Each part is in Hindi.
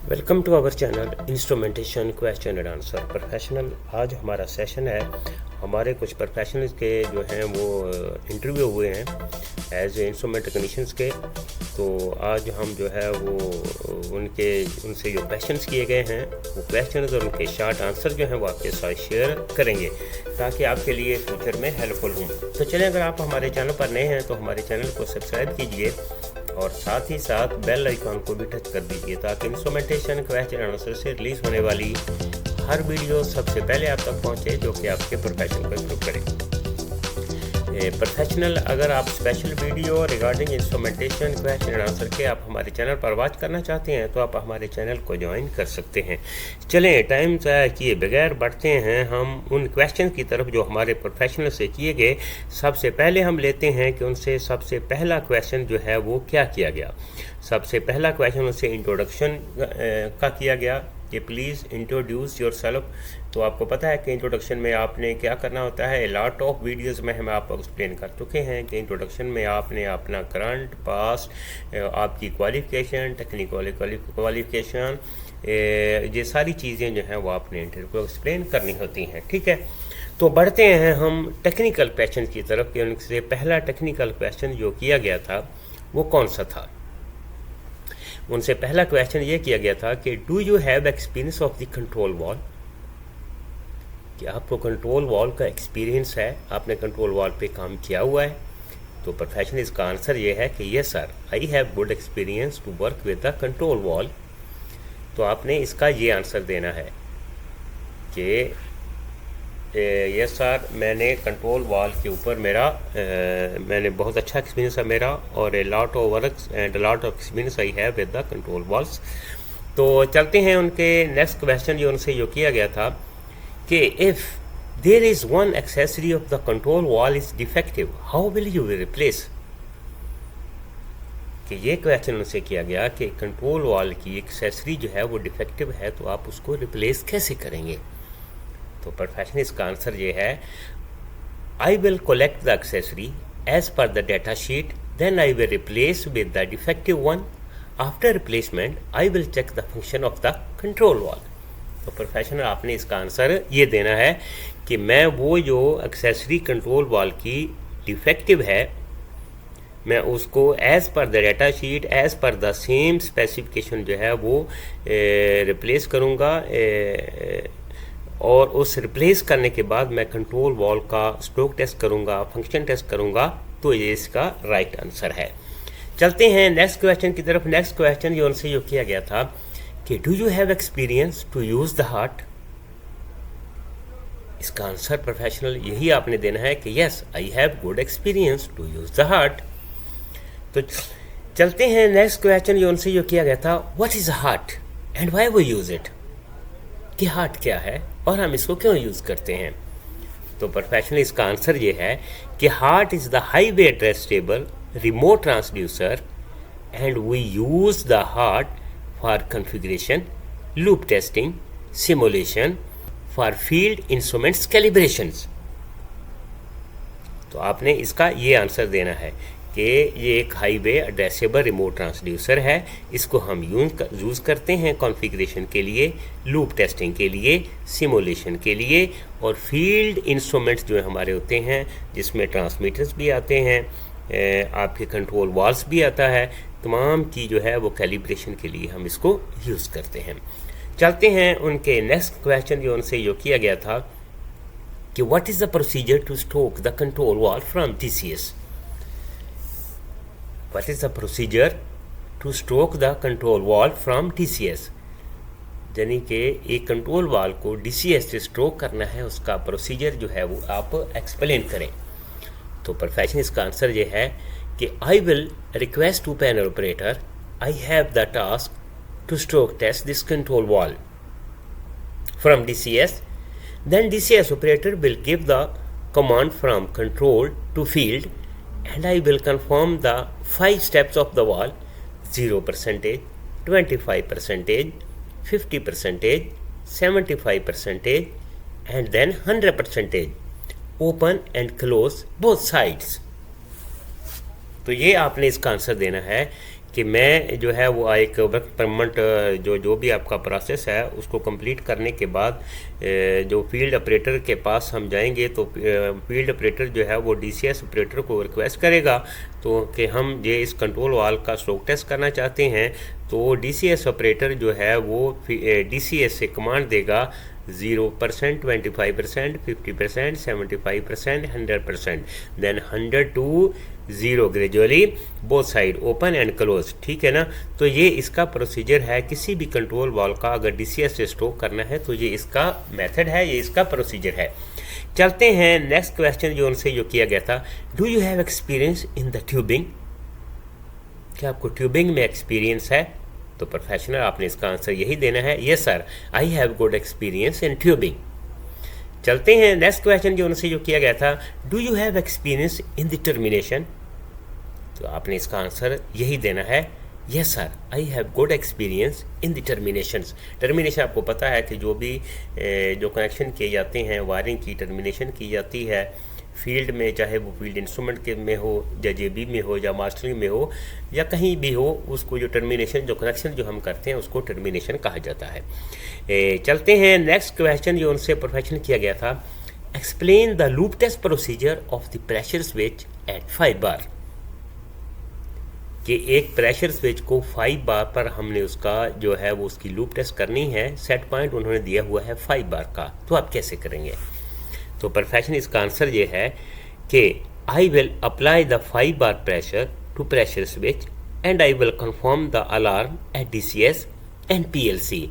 Welcome to our channel instrumentation question and answer professional. आज हमारा सेशन है। हमारे कुछ प्रोफेशनल्स के जो हैं वो इंटरव्यू हुए हैं एज ए इंस्ट्रूमेंट टेक्नीशियंस के। तो आज हम जो है वो उनसे जो क्वेश्चंस किए गए हैं वो क्वेश्चंस और उनके शॉर्ट आंसर जो हैं वो आपके साथ शेयर करेंगे ताकि आपके लिए फ्यूचर में हेल्पफुल हों। तो चलें, अगर आप हमारे चैनल पर नए हैं तो हमारे चैनल को सब्सक्राइब कीजिए और साथ ही साथ बेल आइकॉन को भी टच कर दीजिए ताकि इंस्ट्रूमेंटेशन क्वेश्चन आंसर से रिलीज होने वाली हर वीडियो सबसे पहले आप तक पहुंचे, जो कि आपके प्रोफेशन को इम्प्रूव करे। प्रोफेशनल, अगर आप special video regarding instrumentation question and answer के आप हमारे चैनल पर वॉच करना चाहते हैं तो आप हमारे चैनल को ज्वाइन कर सकते हैं। चलें, टाइम ज़ाया किए बगैर बढ़ते हैं हम उन क्वेश्चन की तरफ जो हमारे प्रोफेशनल से किए गए। सबसे पहले हम लेते हैं कि उनसे सबसे पहला क्वेश्चन जो है वो क्या किया गया। सबसे पहला क्वेश्चन उनसे इंट्रोडक्शन का किया गया कि प्लीज़ इंट्रोड्यूस योर सेल्फ। तो आपको पता है कि इंट्रोडक्शन में आपने क्या करना होता है। लॉट ऑफ वीडियोस में हम आपको एक्सप्लेन कर चुके हैं कि इंट्रोडक्शन में आपने अपना करंट, पास्ट, आपकी क्वालिफिकेशन, टेक्निकल क्वालिफिकेशन, ये सारी चीज़ें जो हैं वो आपने इंटरव्यू को एक्सप्लेन करनी होती हैं। ठीक है, तो बढ़ते हैं हम टेक्निकल क्वेश्चन की तरफ कि उनसे पहला टेक्निकल क्वेश्चन जो किया गया था वो कौन सा था। उनसे पहला क्वेश्चन ये किया गया था कि do you have experience of the control wall. कि आपको कंट्रोल वॉल का एक्सपीरियंस है, आपने कंट्रोल वॉल पे काम किया हुआ है। तो प्रोफेशनल इसका आंसर ये है कि yes sir, I have good experience to work with the control valve. तो आपने इसका ये आंसर देना है कि यस सर, मैंने कंट्रोल वॉल के ऊपर मैंने बहुत अच्छा एक्सपीरियंस है मेरा, और a lot of work and lot of experience I have with the control valves. तो चलते हैं उनके नेक्स्ट क्वेश्चन जो उनसे जो किया गया था कि if there is one accessory of the control valve is defective, how will you replace. कि ये क्वेश्चन उनसे किया गया कि कंट्रोल वॉल की एक्सेसरी जो है वो डिफेक्टिव है तो आप उसको रिप्लेस कैसे करेंगे। तो प्रोफेशनल इसका आंसर ये है, I will collect the accessory as per the data sheet, then I will replace with the defective one. After replacement I will check the function of the control valve. तो प्रोफेशनल आपने इसका आंसर ये देना है कि मैं वो जो एक्सेसरी कंट्रोल वॉल की डिफेक्टिव है मैं उसको as per the data sheet as per the same specification जो है वो रिप्लेस करूँगा, और उस रिप्लेस करने के बाद मैं कंट्रोल वॉल का स्ट्रोक टेस्ट करूंगा, फंक्शन टेस्ट करूंगा। तो ये इसका राइट आंसर है। चलते हैं नेक्स्ट क्वेश्चन की तरफ। नेक्स्ट क्वेश्चन जो उनसे जो किया गया था कि do you have experience to use the HART. इसका आंसर प्रोफेशनल यही आपने देना है कि yes, I have good experience to use the HART. तो चलते हैं नेक्स्ट क्वेश्चन जो उनसे जो किया गया था, what is a HART and why we use it. कि हार्ट क्या है और हम इसको क्यों यूज़ करते हैं। तो प्रोफेशनल इसका आंसर ये है कि HART is the highway addressable remote transducer and we use the HART for configuration, loop testing, simulation, for field instruments calibrations. तो आपने इसका ये आंसर देना है कि ये एक हाईवे एड्रेसेबल रिमोट ट्रांसड्यूसर है। इसको हम यूज़ करते हैं कॉन्फ़िगरेशन के लिए, लूप टेस्टिंग के लिए, सिमुलेशन के लिए, और फील्ड इंस्ट्रूमेंट्स जो हमारे होते हैं जिसमें ट्रांसमीटर्स भी आते हैं, आपके कंट्रोल वॉल्स भी आता है, तमाम की जो है वो कैलिब्रेशन के लिए हम इसको यूज़ करते हैं। चलते हैं उनके नेक्स्ट क्वेश्चन जो उनसे जो किया गया था कि what is the procedure two stroke the control valve from TCS। What is the procedure to stroke the control wall from TCS। यानी कि एक कंट्रोल वॉल को DCS से स्ट्रोक करना है, उसका प्रोसीजर जो है वो आप एक्सप्लेन करें। तो प्रोफेशनल इसका आंसर ये है कि I will request to panel operator, I have the task to stroke test this control valve from DCS, then DCS operator will give the command from control to field and I will confirm the 5 steps of the wall: 0%, 25%, 50%, 75%, and then 100%. Open and close both sides. तो ये आपने इसका आंसर देना है कि मैं जो है वो एक वर्क परमिट जो भी आपका प्रोसेस है उसको कंप्लीट करने के बाद जो फील्ड ऑपरेटर के पास हम जाएंगे तो फील्ड ऑपरेटर जो है वो डीसीएस ऑपरेटर को रिक्वेस्ट करेगा तो कि हम ये इस कंट्रोल वाल का स्ट्रोक टेस्ट करना चाहते हैं। तो डीसीएस ऑपरेटर जो है वो डीसीएस से कमांड देगा 0%, 25%, 50%, 75%, 100%, then 100 to 0 gradually both side open and close. ठीक है ना। तो ये इसका प्रोसीजर है किसी भी कंट्रोल वॉल का अगर डीसीएस से स्ट्रोक करना है तो ये इसका मेथड है, ये इसका प्रोसीजर है। चलते हैं नेक्स्ट क्वेश्चन जो उनसे जो किया गया था, do you have experience in the tubing? क्या आपको ट्यूबिंग में एक्सपीरियंस है? तो प्रोफेशनल आपने इसका आंसर यही देना है, yes sir I have good experience in tubing. चलते हैं नेक्स्ट क्वेश्चन जो उनसे जो किया गया था, do you have experience in the termination? तो आपने इसका आंसर यही देना है, yes sir I have good experience in the terminations. Termination आपको पता है कि जो भी जो कनेक्शन किए जाते हैं वायरिंग की टर्मिनेशन की जाती है फील्ड में, चाहे वो फील्ड इंस्ट्रूमेंट के में हो या जेबी में हो या मास्टरिंग में हो या कहीं भी हो, उसको जो टर्मिनेशन जो कनेक्शन जो हम करते हैं उसको टर्मिनेशन कहा जाता है। चलते हैं नेक्स्ट क्वेश्चन जो उनसे प्रोफेशन किया गया था, explain the loop test procedure of the pressure switch at 5 bar. कि एक प्रेशर स्विच को 5 बार पर हमने उसका जो है वो उसकी लूप टेस्ट करनी है, सेट पॉइंट उन्होंने दिया हुआ है 5 बार का, तो आप कैसे करेंगे? तो प्रोफेशन इसका आंसर ये है कि I will apply the 5 bar pressure to pressure switch and I will confirm the alarm at DCS and PLC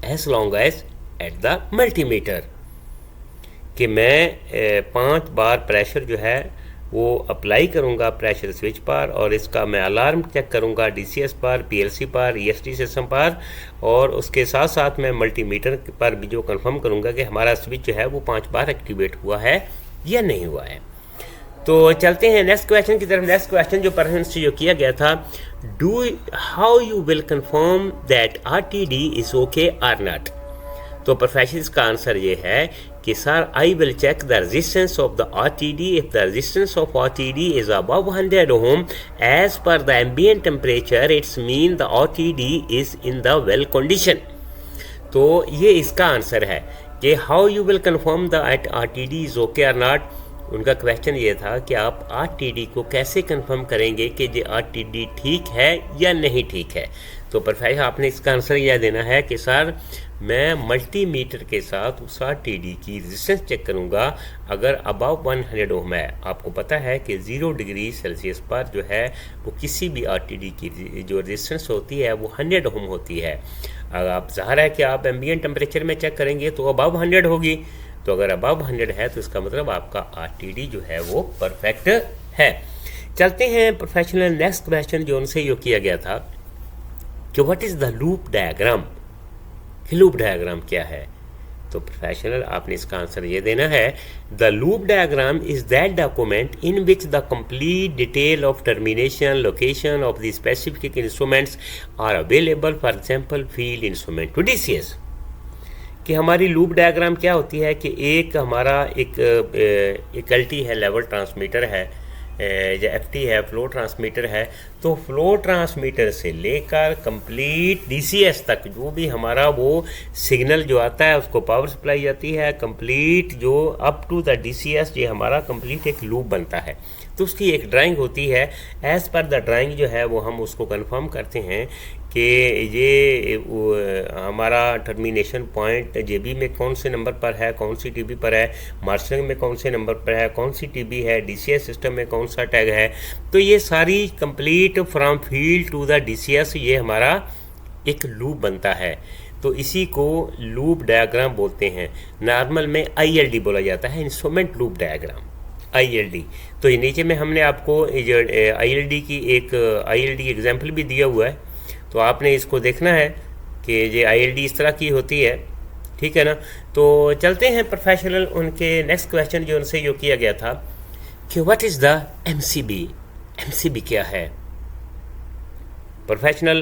as long as at the multimeter. कि मैं 5 बार प्रेशर जो है वो अप्लाई करूँगा प्रेशर स्विच पर और इसका मैं अलार्म चेक करूँगा डीसीएस पर, पीएलसी पर, ईएसटी सिस्टम पर, और उसके साथ साथ मैं मल्टीमीटर पर भी जो कंफर्म करूँगा कि हमारा स्विच जो है वो 5 बार एक्टिवेट हुआ है या नहीं हुआ है। तो चलते हैं नेक्स्ट क्वेश्चन की तरफ। नेक्स्ट क्वेश्चन जो पर्सन से जो किया गया था, do how you will confirm that RTD is okay or not? तो प्रोफेशन का आंसर ये है कि sir I will check the resistance of the RTD if the resistance of RTD is above 100 ohm as per the ambient temperature it's mean the RTD is in the well condition. तो ये इसका आंसर है कि how you will confirm the RTD is okay और नॉट। उनका क्वेश्चन ये था कि आप RTD को कैसे कंफर्म करेंगे कि ये RTD ठीक है या नहीं ठीक है। तो प्रोफेसर आपने इसका आंसर यह देना है कि सर मैं मल्टीमीटर के साथ उस RTD की रेजिस्टेंस चेक करूंगा अगर अबव 100 ओम है। आपको पता है कि 0 डिग्री सेल्सियस पर जो है वो किसी भी RTD की जो रेजिस्टेंस होती है वो 100 ओम होती है। अगर आप ज़ाहिर है कि आप एम्बिएंट टेम्परेचर में चेक करेंगे तो अबव 100 होगी। तो अगर अबव 100 है तो इसका मतलब आपका RTD जो है वो परफेक्ट है। चलते हैं प्रोफेशनल नेक्स्ट क्वेश्चन जो उनसे यो किया गया था कि what is the loop diagram? Loop diagram क्या है? तो प्रोफेशनल आपने इसका आंसर ये देना है, the loop diagram is that document in which the complete detail of termination location of the specific instruments are available, for example field instrument to DCS. कि हमारी लूप डायग्राम क्या होती है कि एक हमारा एक LT है, लेवल ट्रांसमीटर है, या FT है, फ्लो ट्रांसमीटर है। तो फ्लो ट्रांसमीटर से लेकर कंप्लीट DCS तक जो भी हमारा वो सिग्नल जो आता है उसको पावर सप्लाई जाती है, कंप्लीट जो अप टू द DCS ये हमारा कंप्लीट एक लूप बनता है। तो उसकी एक ड्राइंग होती है, एज़ पर द ड्राइंग जो है वो हम उसको कंफर्म करते हैं कि ये हमारा टर्मिनेशन पॉइंट जेबी में कौन से नंबर पर है, कौन सी टीबी पर है, मार्शलिंग में कौन से नंबर पर है, कौन सी टीबी है, DCS सिस्टम में कौन सा टैग है। तो ये सारी complete from field to the DCS ये हमारा एक लूप बनता है। तो इसी को लूप डायग्राम बोलते हैं। नॉर्मल में ILD बोला जाता है, इंस्ट्रूमेंट लूप डायग्राम, ILD। तो ये नीचे में हमने आपको ILD की एक ILD एग्जाम्पल भी दिया हुआ है, तो आपने इसको देखना है कि ये ILD इस तरह की होती है, ठीक है ना। तो चलते हैं प्रोफेशनल उनके नेक्स्ट क्वेश्चन जो उनसे जो किया गया था कि what is the MCB? MCB क्या है प्रोफेशनल?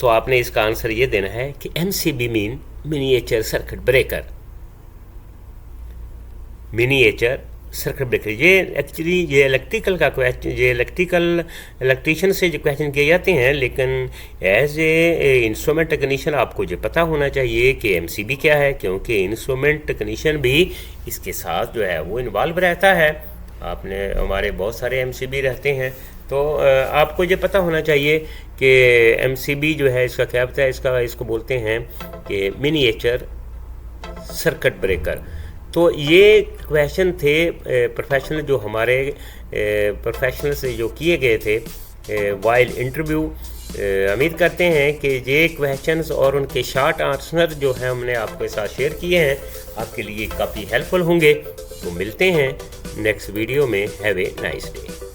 तो आपने इसका आंसर ये देना है कि MCB mean miniature circuit breaker. Miniature circuit breaker, ये एक्चुअली ये इलेक्ट्रिकल का क्वेश्चन, ये इलेक्ट्रीशियन से जो क्वेश्चन किए जाते हैं, लेकिन एज ए इंस्ट्रूमेंट टेक्नीशियन आपको जो पता होना चाहिए कि एमसीबी क्या है, क्योंकि इंस्ट्रूमेंट टेक्नीशियन भी इसके साथ जो है वो इन्वॉल्व रहता है। आपने हमारे बहुत सारे एमसीबी रहते हैं, तो आपको ये पता होना चाहिए कि एमसीबी जो है इसका क्या होता है। इसको बोलते हैं कि मिनिएचर सर्किट ब्रेकर। तो ये क्वेश्चन थे प्रोफेशनल, जो हमारे प्रोफेशनल से जो किए गए थे वाइल इंटरव्यू। उम्मीद करते हैं कि ये क्वेश्चंस और उनके शॉर्ट आंसर जो है हमने आपके साथ शेयर किए हैं आपके लिए काफ़ी हेल्पफुल होंगे। तो मिलते हैं नेक्स्ट वीडियो में। Have a nice day.